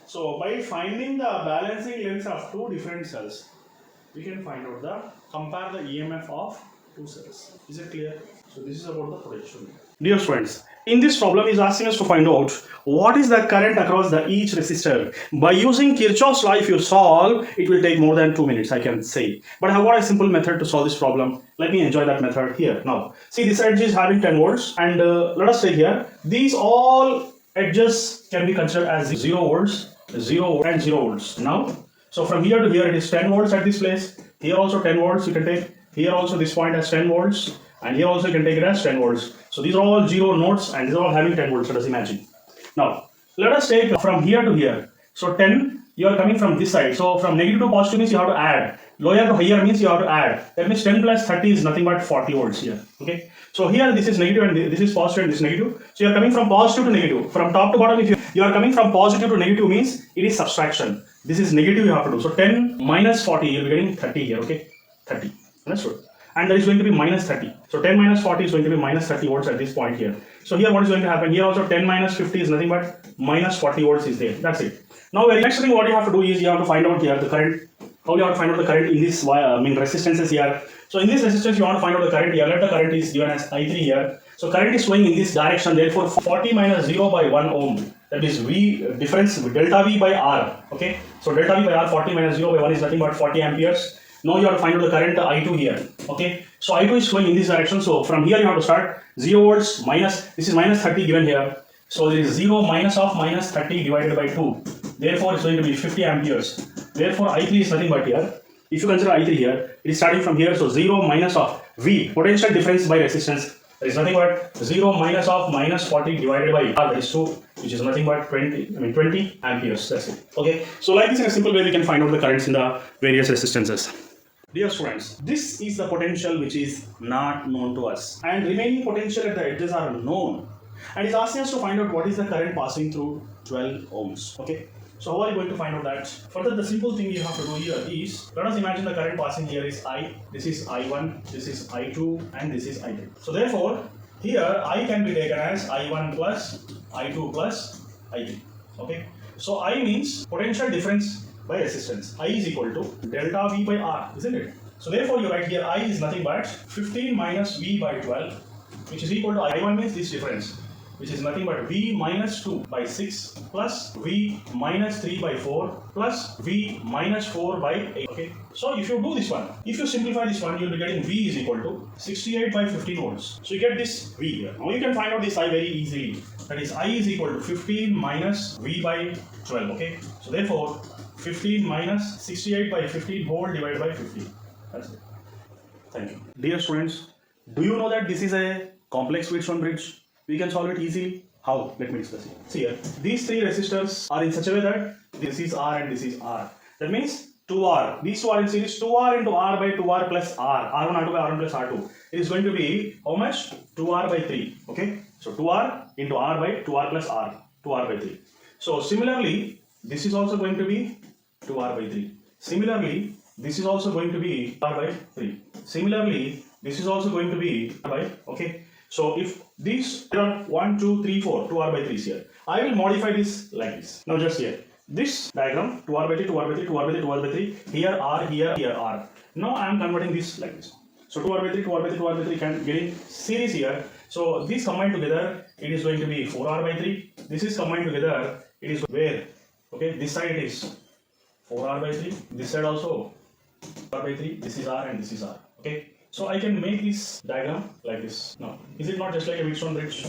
So by finding the balancing lengths of two different cells, we can find out compare the EMF of two cells. Is it clear? So this is about the potentiometer. Dear friends, in this problem is asking us to find out what is the current across each resistor. By using Kirchhoff's law, if you solve, it will take more than 2 minutes, I can say. But I have got a simple method to solve this problem. Let me enjoy that method here. Now, see, this edge is having 10 volts and let us take here. These all edges can be considered as 0 volts, 0 and 0 volts. Now, so from here to here it is 10 volts at this place. Here also 10 volts you can take. Here also this point has 10 volts. And here also you can take it as 10 volts. So these are all 0 nodes and these are all having 10 volts, let us imagine. Now, let us take from here to here. So 10, you are coming from this side. So from negative to positive means you have to add. Lower to higher means you have to add. That means 10 plus 30 is nothing but 40 volts here. Okay. So here this is negative and this is positive and this is negative. So you are coming from positive to negative. From top to bottom, if you are coming from positive to negative means it is subtraction. This is negative you have to do. So 10 minus 40, you will be getting 30 here. Okay. 30. Understood? And that is going to be minus 30. So 10 minus 40 is going to be minus 30 volts at this point here. So here what is going to happen? Here also 10 minus 50 is nothing but minus 40 volts is there. That's it. Now the next thing what you have to do is you have to find out here the current. How you have to find out the current in this resistances here. So in this resistance you want to find out the current here. Let the current is given as I3 here. So current is flowing in this direction. Therefore 40 minus 0 by 1 ohm. That is V difference delta V by R. Okay. So delta V by R 40 minus 0 by 1 is nothing but 40 amperes. Now you have to find out the current I2 here. Okay. So I2 is flowing in this direction. So from here you have to start 0 volts minus, this is minus 30 given here. So there is 0 minus of minus 30 divided by 2. Therefore, it's going to be 50 amperes. Therefore, I3 is nothing but here. If you consider I3 here, it is starting from here. So 0 minus of V, potential difference by resistance. There is nothing but 0 minus of minus 40 divided by R, that is 2, which is nothing but 20 amperes. That's it. Okay. So like this, in a simple way, we can find out the currents in the various resistances. Dear students, this is the potential which is not known to us, and remaining potential at the edges are known. And it's asking us to find out what is the current passing through 12 ohms. Okay. So how are you going to find out that? Further, the simple thing you have to do here is, let us imagine the current passing here is I, this is I1, this is I2, and this is I3. So therefore, here I can be taken as I1 plus I2 plus I3. Okay. So I means potential difference by resistance. I is equal to delta V by R, isn't it? So therefore, you write here I is nothing but 15 minus V by 12, which is equal to I1 means this difference, which is nothing but V minus 2 by 6 plus V minus 3 by 4 plus V minus 4 by 8. Okay. So if you do this one, if you simplify this one, you'll be getting V is equal to 68 by 15 volts. So you get this V here. Now you can find out this I very easily. That is I is equal to 15 minus V by 12. Okay. So therefore, 15 minus 68 by 15 whole divided by 15. That's it. Thank you. Dear students, do you know that this is a complex Wheatstone bridge? We can solve it easily. How? Let me discuss it. See here, these three resistors are in such a way that this is R and this is R. That means 2R. These two are in series. 2R into R by 2R plus R. R1, R2 by R1 plus R2. It is going to be how much? 2R by 3. Okay. So 2R into R by 2R plus R. 2R by 3. So similarly, this is also going to be 2R by 3. Similarly, this is also going to be R by 3. Similarly, this is also going to be R by, okay. So if these are 1, 2, 3, 4, 2R by 3s here, I will modify this like this. Now just here, this diagram, 2R by 3, 2R by 3, 2R by 3, 2R by 3, here R, here R. Now I am converting this like this. So 2R by 3, 2R by 3, 2R by 3 can get in series here. So these combined together, it is going to be 4R by 3. This is combined together, it is where, okay, this side is 4R by 3, this side also 4R by 3, this is R and this is R, okay. So I can make this diagram like this. Now, is it not just like a Wheatstone bridge?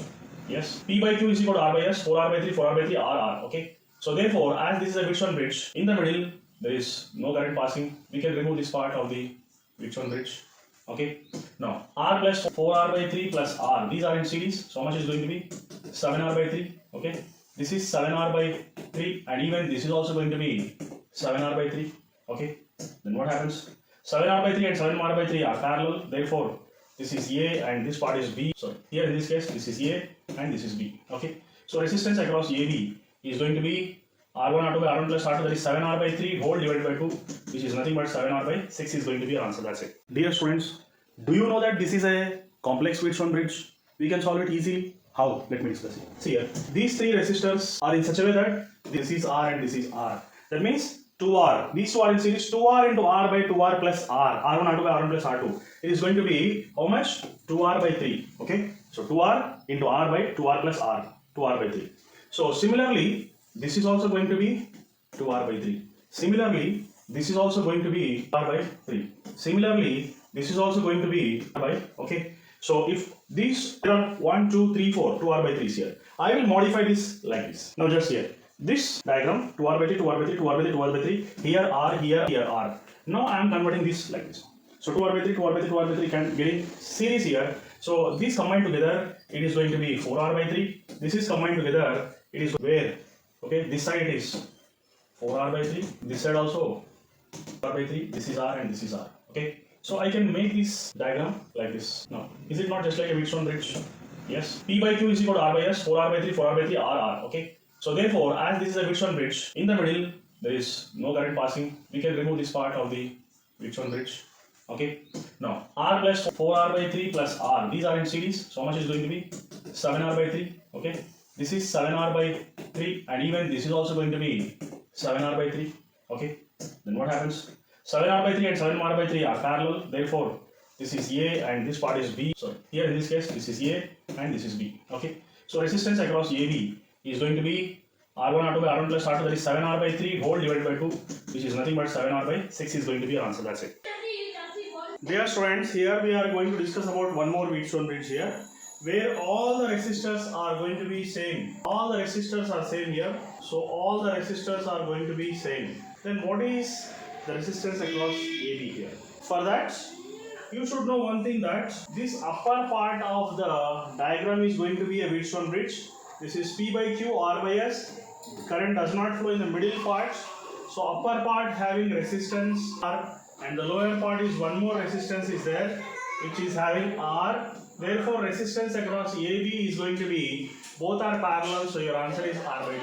Yes. P by Q is equal to R by S, 4R by 3, 4R by 3, R, okay. So therefore, as this is a Wheatstone bridge, in the middle, there is no current passing. We can remove this part of the Wheatstone bridge, okay. Now, R plus 4R by 3 plus R, these are in series. So how much is going to be? 7R by 3, okay. This is 7R by 3 and even this is also going to be 7R by 3, okay. Then what happens? 7R by 3 and 7R by 3 are parallel, therefore this is A and this part is B. So here in this case, this is A and this is B. Okay. So resistance across AB is going to be R1, R2 by R1 plus R2, that is 7R by 3 whole divided by 2, which is nothing but 7R by 6 is going to be our answer. That's it. Dear students, do you know that this is a complex Wheatstone bridge? We can solve it easily. How? Let me discuss it. See here, these three resistors are in such a way that this is R and this is R. That means 2R. These two are in series. 2R into R by 2R plus R. R1, R2 by R1 plus R2. It is going to be how much? 2R by 3. Okay. So 2R into R by 2R plus R. 2R by 3. So similarly, this is also going to be 2R by 3. Similarly, this is also going to be R by 3. Similarly, this is also going to be R by, okay. So if these are 1, 2, 3, 4, 2R by 3s here, I will modify this like this. Now just here. This diagram, 2R by 3, 2R by 3, 2R by 3, 2R by 3, here R, here R. Now I am converting this like this. So 2R by 3, 2R by 3, 2R by 3 can get in series here. So these combined together, it is going to be 4R by 3. This is combined together, it is where, okay, this side is 4R by 3, this side also 4R by 3, this is R and this is R, okay. So I can make this diagram like this. Now, is it not just like a Wheatstone bridge? Yes. P by Q is equal to R by S, 4R by 3, 4R by 3, R, okay. So therefore, as this is a Wheatstone bridge, in the middle, there is no current passing. We can remove this part of the Wheatstone bridge, okay. Now, R plus 4R by 3 plus R, these are in series. So how much is going to be? 7R by 3, okay. This is 7R by 3 and even this is also going to be 7R by 3, okay. Then what happens? 7R by 3 and 7R by 3 are parallel, therefore this is A and this part is B. So here in this case, this is A and this is B, okay. So resistance across AB is going to be R1, R2 by R1 plus R2, that is 7R by 3 whole divided by 2, which is nothing but 7R by 6 is going to be our answer. That's it. Dear students, here we are going to discuss about one more Wheatstone bridge here. where all the resistors are going to be same. All the resistors are same here. So all the resistors are going to be same. Then what is the resistance across AB here? For that, you should know one thing, that this upper part of the diagram is going to be a Wheatstone bridge. This is P by Q, R by S. Current does not flow in the middle part. So upper part having resistance R, and the lower part is one more resistance is there, which is having R. Therefore resistance across AB is going to be, both are parallel, so your answer is R by 2.